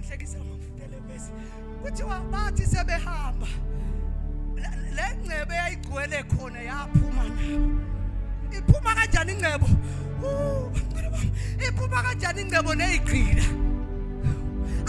ngihlekisa ngomfutele bese kuthiwa bathi sebehamba le ngcebe yayigcwele khona yaphuma nabo. Iphuma kanjani ingcebo? Iphuma kanjani ingcebo nezigqila?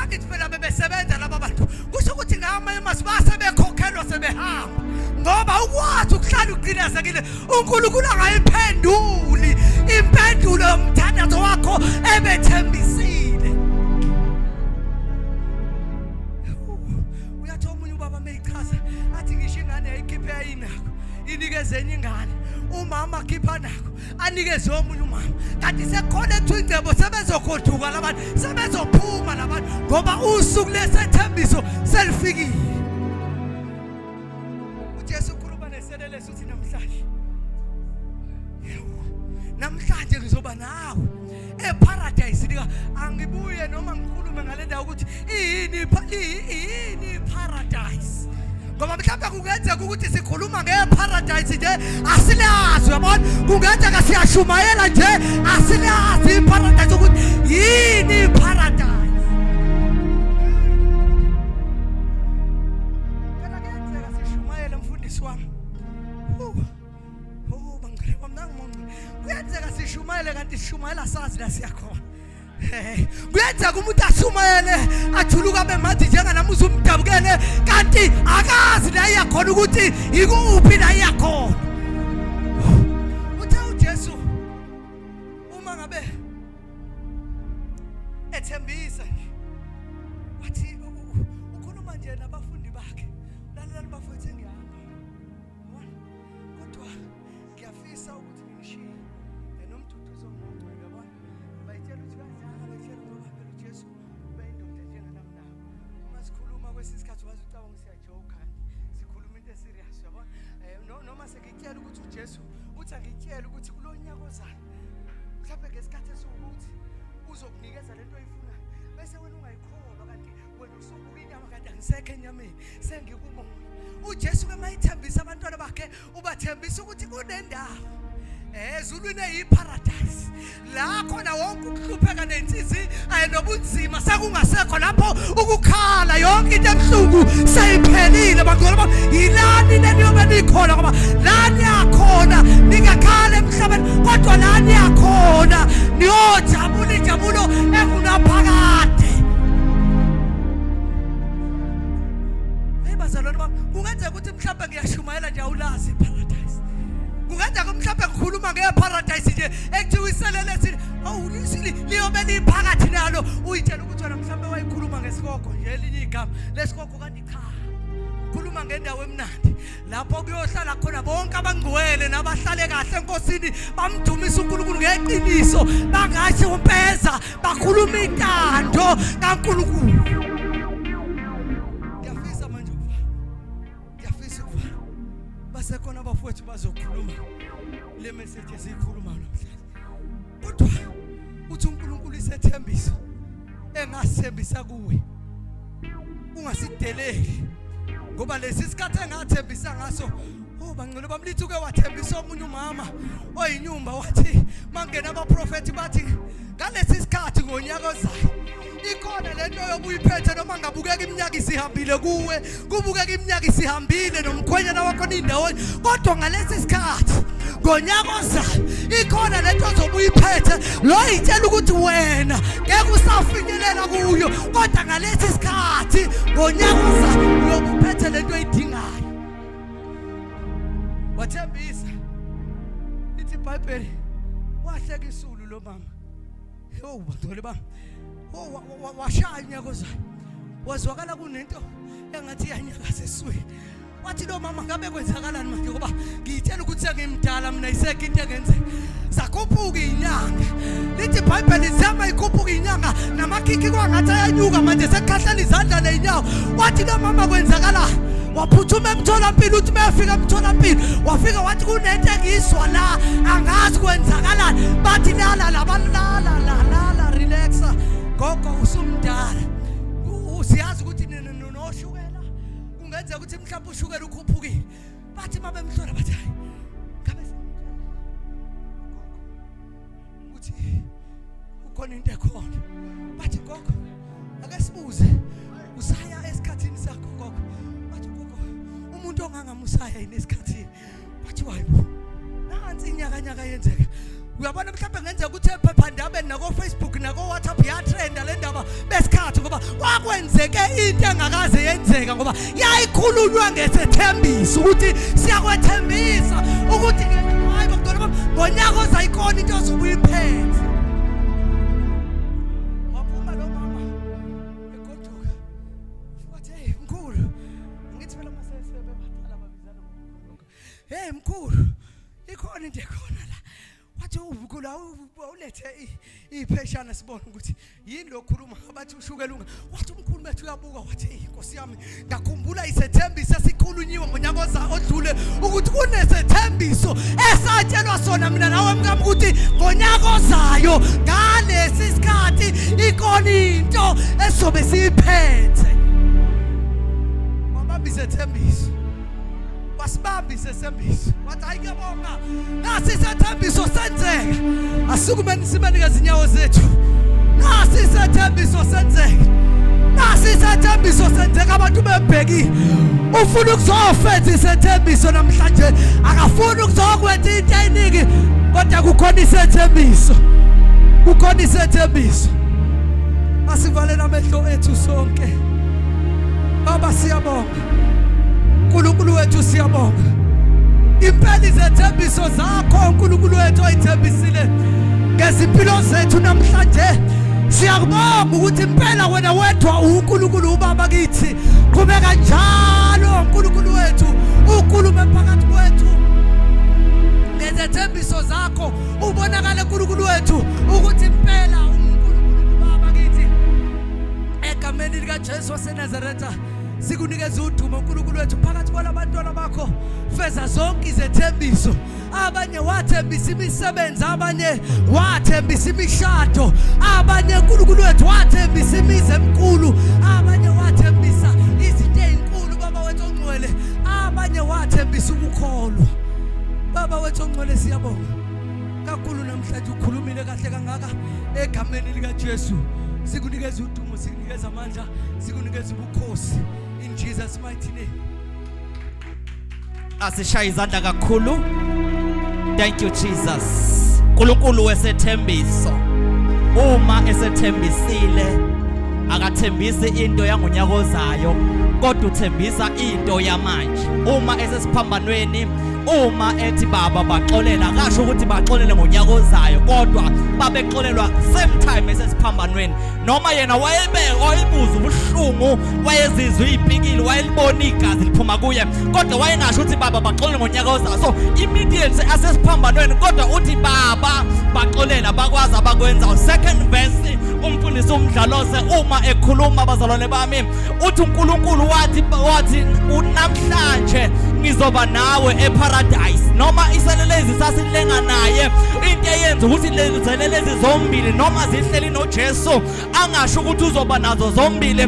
Akithi phela bebesebenza laba bantu. Kusho ukuthi ngamanye masibase bekhokhelwa sebehamba. Ngoba ukwazi ukuhlala uqinazekile uNkulunkulu angayiphenduli impendulo yomthandazo wakho ebethembisile. Uyathola umunye ubaba meyichaza athi ngisho ingane yayikhiphe yayinako inikeze enye ingane, umama akhipha nako anikeze omunye umama. Kanti sekhona ethu ingcebo sebezokhoduka labantu, sebezophuma labantu ngoba usuku lesethembiso selifikile. uJesu ukhuluma neselele uthi namhlanje ngizoba nawe eparadise lika. Angibuye noma ngikhulume ngale ndawo ukuthi yini paradise. Ngoba mhlawumbe kungenzeka ukuthi sikhuluma ngeparadise nje asilazi, yabona. Kungenzeka siyashumayela nje asilazi iparadise ukuthi yini paradise. Kana kuyenzeka sishumayela mfundisi wami. Bangcwele kwamnanga mongcwele. Kuyenzeka sishumayele kanti sishumayela sazi la siyakhona. Kuyenzeka umuntu ashumayele athuluka bemathi njenganamuza umdabukele kanti akazi la iyakhona ukuthi ikuphi la iyakhona. Uthe uJesu uma ngabe ethembisa wathi ukhuluma nje nabafundi bakhe, lalela bafethu ngiyahamba. Kodwa ngiyafisa ukuthi ngishiye nomduduzo omncane, yabona. Bayitshela ukuthi kwesikhathi wazi ucabanga siyajoka, sikhuluma into eserious, yabona. Noma sekutshela ukuthi uJesu uthi angitshela ukuthi kulonyaka ozayo mhlawumbe ngesikhathi esukuthi uzokunikeza lento oyifunayo bese wena ungayikholwa kanti wena usubuka inyama kanti angisekho enyameni sengikumoya. uJesu ke mayithembisa abantwana bakhe ubathembisa ukuthi kunendawo ezulwini eyiparadise la khona wonke ukuhlupheka nensizi nobunzima sekungasekho, lapho ukukhala yonke into ebuhlungu seyiphelile. Bangcwele yilani leniyobe nikhona ngoba lani yakhona ningakhala emhlabeni kodwa lani yakhona niyojabula injabulo engunaphakade. Hey bazalwane bami, kungenzeka ukuthi mhlawumbe ngiyashumayela nje awulazi iparadise. Kungenzeka mhlawumbe ngikhuluma ngeparadise nje ekuthiwa iselele sithi awulisili liyobe liphakathi nalo, uyitshela ukuthi wena mhlawumbe wayikhuluma ngesikoko nje elinye igama lesikoko kanti cha, ukhuluma ngendawo emnandi lapho kuyohlala khona bonke abangcwele nabahlale kahle enkosini bamdumisa uNkulunkulu ngeqiniso, bangathi umpeza bakhuluma intando kaNkulunkulu. Ngiyafisa manje ukuva basekhona abafowethu bazokhuluma le message esiyikhuluma namhlanje. Kodwa uthi uNkulunkulu isethembiso engasithembisa kuwe ungasideleli, ngoba lesi sikhathi engathembisa ngaso bangcwele bamlithi uke wathembisa omunye umama oyinyumba wathi mangena abaprofeti bathi ngalesi sikhathi ngonyaka ozayo ikhona lento yobuyiphethe noma ngabukeka iminyaka isihambile kuwe, kubukeka iminyaka isihambile nomkhwenyana wakho nindawo, kodwa ngalesi sikhathi ngonyaka ozayo ikhona lento ozobuyiphethe lo yitshela ukuthi wena ngeke usafinyelela kuyo, kodwa ngalesi sikhathi ngonyaka ozayo uyobuphethe lento oyidingayo. Wathembisa lithi iBhayibheli wahleka isulu lo mama. Bangcwele bami, washaya unyaka ozayo wazwakala kunento engathi yanyakaza esiswini. Wathi lo mama ngabe kwenzakalani manje, ngoba ngiyitshela ukuthi sengimdala mina isekho into engenzeka. Zakhuphuka inyanga, lithi iBhayibheli zama ikhuphuka inyanga namakhikhi kwangathi ayanyuka manje sekukhahlela izandla neinyawo. Wathi lo mama kwenzakalani, waphuthuma emtholampilo. Uthi mayafika emtholampilo wafika wathi kunento engizwa la angazi kwenzakalani. Bathi lala lala relaxa gogo usumdala, usiyazi ukuthi noshukela kungenzeka ukuthi mhlawumbe ushukela ukhuphukile. Bathi mabemhlola bathi hayi ngabe uthi ukhona into ekhona. Bathi gogo ake sibuze usaya esikhathini sakho gogo wathi gogo umuntu ongangamusaya inesikhathini wathi wayibo nansi inyaka yenzeka uyabona mhlawumbe ngenzeka ukuthi ephephandabeni nako Facebook nako WhatsApp yatrenda le ndaba besikhathi ngoba kwakwenzeke into engakaze yenzeka ngoba yayikhulunywa ngesethembiso ukuthi siyakwethembisa ukuthi hayi bakudona ngonyaka ozayikona into ozobuyiphethe waphuma lo mama egoduka wathi hey mkhulu ngithi phela masese bebadala babizana hey mkhulu ikhona into ekhona la wathi ubukhulu awulethe ipheshana sibone ukuthi yini lokhuluma abathi ushukelunga wathi umkhulu bethu uyabuka wathi inkosi yami ngakhumbula isethembiso esikhulunyiwe ngonyaka odlule ukuthi kunesethembiso esatshelwa sona mina nawe mkami ukuthi ngonyaka ozayo ngalesi sikhathi ikona into esobe siyiphethe wabamba isethembiso wasibamba isethembiso wathi hayi ngiyabonga nasi isethembiso senzeka asukumeni sibenike izinyawo zethu nasi isethembiso senzeka nasi isethembiso senzeka abantu bebheki ufuna ukuzofetha isethembiso namhlanje akafuni ukuzokwenza into eyiningi kodwa kukhona isethembiso kukhona isethembiso asivalele amehlo ethu sonke baba siyabonga uNkulunkulu wethu siyabonga impela izethembiso zakho uNkulunkulu wethu ayithembisile ngezimpilo zethu namhlanje siyakubonga ukuthi impela wena wedwa uNkulunkulu ubaba kithi qhubeka njalo uNkulunkulu wethu ukhulume phakathi kwethu ngezethembiso zakho ubonakala uNkulunkulu wethu ukuthi impela uNkulunkulu ubaba kithi egameni lika Jesu waseNazaretha sikunikeza udumo uNkulunkulu wethu phakathi kwalabantwana bakho feza zonke izethembiso abanye wathembisa imisebenzi abanye wathembisa imishado abanye uNkulunkulu wethu wathembisa imizi emkhulu abanye wathembisa izinto ezinkulu baba wethu ongcwele abanye wathembisa ukukholwa baba wethu ongcwele siyabonga kakhulu namhlanje ukhulumile kahle kangaka egameni lika Jesu sikunikeza udumo sikunikeza amandla sikunikeza ubukhosi in Jesus mighty name. Asishaya izandla kakhulu. Thank you Jesus. uNkulunkulu wesethembiso uma esethembisile akathembisi into yangonyaka ozayo kodwa uthembisa into yamanje. Uma esesiphambanweni uma ethi baba baxolela kasho ukuthi baxolele ngonyaka ozayo kodwa babexolelwa same time esesiphambanweni noma yena wayebuza ubuhlungu wayezizwe izipikile wayelibona igazi liphuma kuye kodwa wayengasho ukuthi baba baxolele ngonyaka ozayo so immediately asesiphambanweni kodwa uthi baba baxolela bakwazi abakwenza. Second verse umfundisi umdlalose uma ekhuluma abazalwane bami uthi uNkulunkulu wathi namhlanje ngizoba nawe eparadise noma iselelezi sasilenga naye into eyenza ukuthi lezelelezi zombili noma zihleli noJesu angasho ukuthi uzoba nazo zombili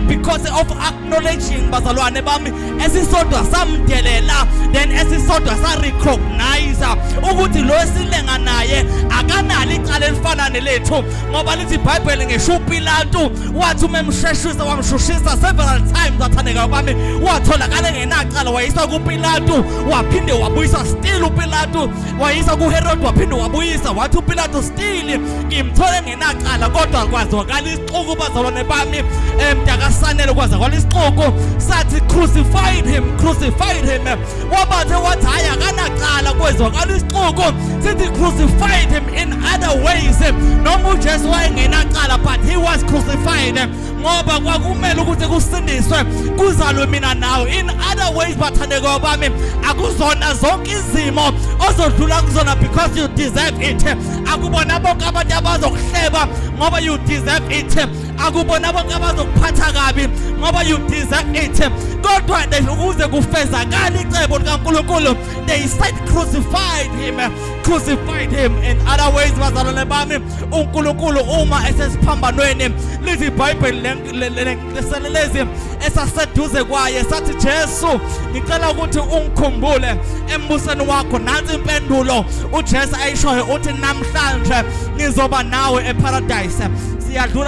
because of acknowledging bazalwane bami esisodwa samdelela then esisodwa sa recognize ukuthi lo esilenga naye akanalo icala elifana nelethu ngoba lithi iBhayibheli ngisho uPilato wathi umemsheshisa wamshushisa several times athandeka kwami watholakala engenacala wayisa kuPilato waphinde wabuyisa still uPilato wayisa kuHerod waphinde wabuyisa wathi uPilato still ngimthole engenacala kodwa kwazwakala isixuku bazalwane bami mntakasanele kwazwakala isixuku sathi crucified him wabathe wathi hayi akanacala kwezwakala isixuku sithi crucified him in other ways noma uJesu wayengenacala but he was crucified ngoba kwakumele ukuthi kusindiswe kuzalwe mina nawe in other ways bathandeka bami akuzona zonke izimo ozodlula kuzona because you deserve it akubona bonke abantu abazokuhleba ngoba you deserve it akubona bonke abazokuphatha kabi ngoba you deserve it kodwa nje ukuze kufezakala icebo likaNkulunkulu they said crucified him in other ways bazalwane bami uNkulunkulu uma esesiphambanweni lithi iBhayibheli leselelezi esaseduze kwaye sathi Jesu ngicela ukuthi ungikhumbule embusweni wakho nansi impendulo uJesu ayishoyo uthi namhlanje ngizoba nawe eparadise siyadlula